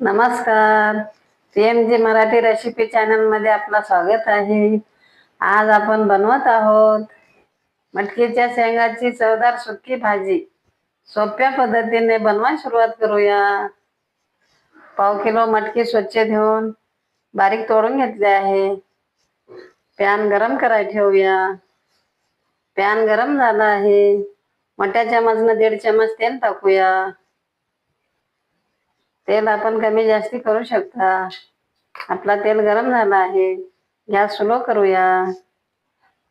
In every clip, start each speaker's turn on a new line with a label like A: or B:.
A: नमस्कार. PMG Marathi recipe channel मध्ये आपलं स्वागत आहे. आज आपण बनवत आहोत मटकीच्या शेंगाची चवदार सुकी भाजी. सोप्या पद्धतीने बनवायला सुरुवात करूया. पाव किलो मटकी स्वच्छ धुवून बारीक तोडून घेतले आहे. पॅन गरम करायला ठेवूया. पॅन गरम झाला आहे. मोठ्या चमचनं 1.5 चमच तेल टाकूया. तेल आपण कमी जास्ती करू शकता. आपला तेल गरम झाला आहे. गॅस स्लो करूया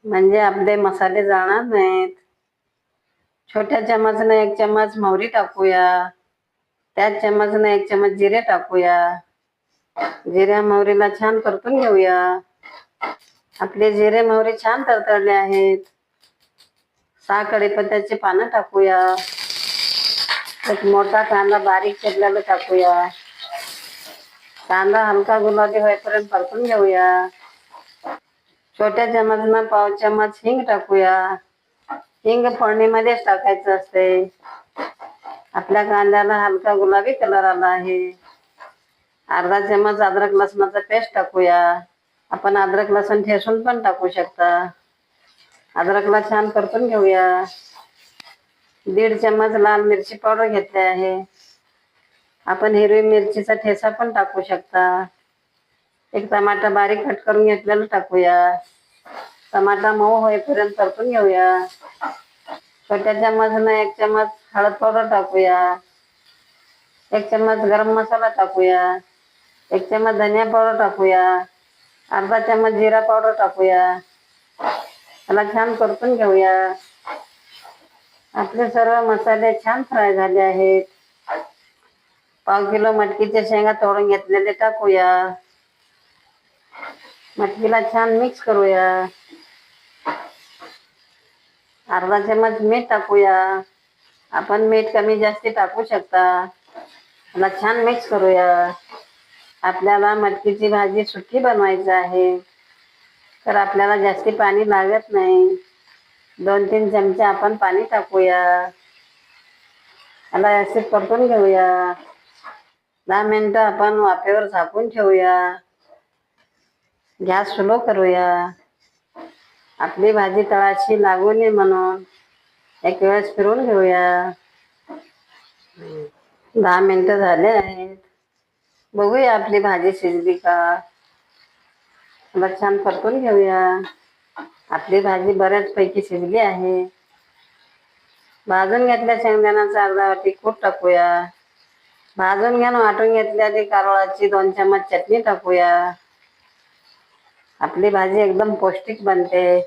A: म्हणजे आपले मसाले जाणार नाहीत. छोट्या चमचनं 1 चमच मोहरी टाकूया. त्याच चमचनं 1 चमच जिरे टाकूया. जिऱ्या मोहरीला छान परतून घेऊया. आपले जिरे मोहरी छान तडतडले आहेत. 6 कढीपत्त्याची पानं टाकूया. एक मोठा कांदा बारीक चिरलेला टाकूया. कांदा हलका गुलाबी होईपर्यंत परतून घेऊया. छोट्या चमचनं पाव चमच हिंग टाकूया. हिंग फोडणीमध्येच टाकायचं असते. आपल्या कांद्याला हलका गुलाबी कलर आला आहे. अर्धा चमच अद्रक लसणाचा पेस्ट टाकूया. आपण अद्रक लसूण ठेचून पण टाकू शकता. अद्रकला छान परतून घेऊया. 1.5 चमच लाल मिरची पावडर घेतली आहे. आपण हिरवी मिरचीचा ठेचा पण टाकू शकता. एक टमाटा बारीक कट करून घेतलेला टाकूया. टमाटा मऊ होईपर्यंत परतून घेऊया. छोट्या चमचनं 1 चमच हळद पावडर टाकूया. 1 चमच गरम मसाला टाकूया. 1 चमच धनिया पावडर टाकूया. अर्धा चमच जिरा पावडर टाकूया. त्याला छान परतून घेऊया. आपले सर्व मसाले छान फ्राय झाले आहेत. पाव किलो मटकीच्या शेंगा तोडून घेतलेले टाकूया. मटकीला छान मिक्स करूया. अर्धा चमच मीठ टाकूया. आपण मीठ कमी जास्ती टाकू शकता. त्याला छान मिक्स करूया. आपल्याला मटकीची भाजी सुकी बनवायची आहे तर आपल्याला जास्ती पाणी लागत नाही. 2-3 चमचे आपण पाणी टाकूया. त्याला असे परतून घेऊया. 10 मिनिटं आपण वाफेवर झाकून ठेवूया. गॅस स्लो करूया. आपली भाजी तळाशी लागू नये म्हणून एक वेळेस फिरून घेऊया. 10 मिनिटं झाले आहेत. बघूया आपली भाजी शिजली का. त्याला छान परतून घेऊया. आपली भाजी बऱ्याचपैकी शिजली आहे. भाजून घेतल्या शेंगदाण्याचा अर्धा वाटी कूट टाकूया. भाजून घेऊन वाटून घेतलेली कारळाची 2 चमच चटणी टाकूया. आपली भाजी एकदम पौष्टिक बनते.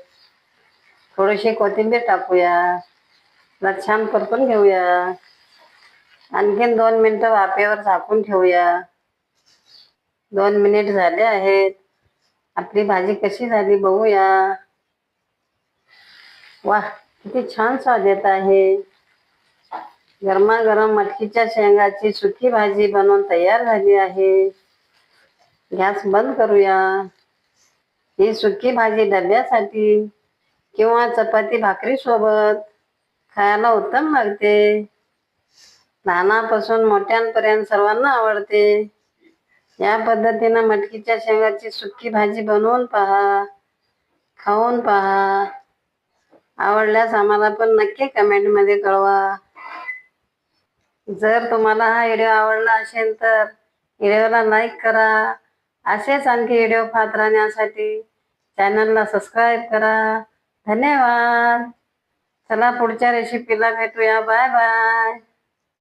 A: थोडीशी कोथिंबीर टाकूया. त्याला छान परतून घेऊया. आणखीन 2 मिनिटं वाफेवर झाकून ठेवूया. 2 मिनिट झाले आहेत. आपली भाजी कशी झाली बघूया. वाह, किती छान स्वाद येत आहे. गरमागरम मटकीच्या शेंगाची सुकी भाजी बनवून तयार झाली आहे. गॅस बंद करूया. ही सुकी भाजी डब्यासाठी किंवा चपाती भाकरी सोबत खायला उत्तम लागते. लहानापासून मोठ्यांपर्यंत सर्वांना आवडते. या पद्धतीनं मटकीच्या शेंगाची सुकी भाजी बनवून पहा. खाऊन पहा. आवडल्यास आम्हाला पण नक्की कमेंटमध्ये कळवा. जर तुम्हाला हा व्हिडिओ आवडला असेल तर व्हिडिओला लाईक करा. असेच आणखी व्हिडिओ पाहत राहण्यासाठी चॅनलला सबस्क्राईब करा. धन्यवाद. चला पुढच्या रेसिपीला भेटूया. Bye bye.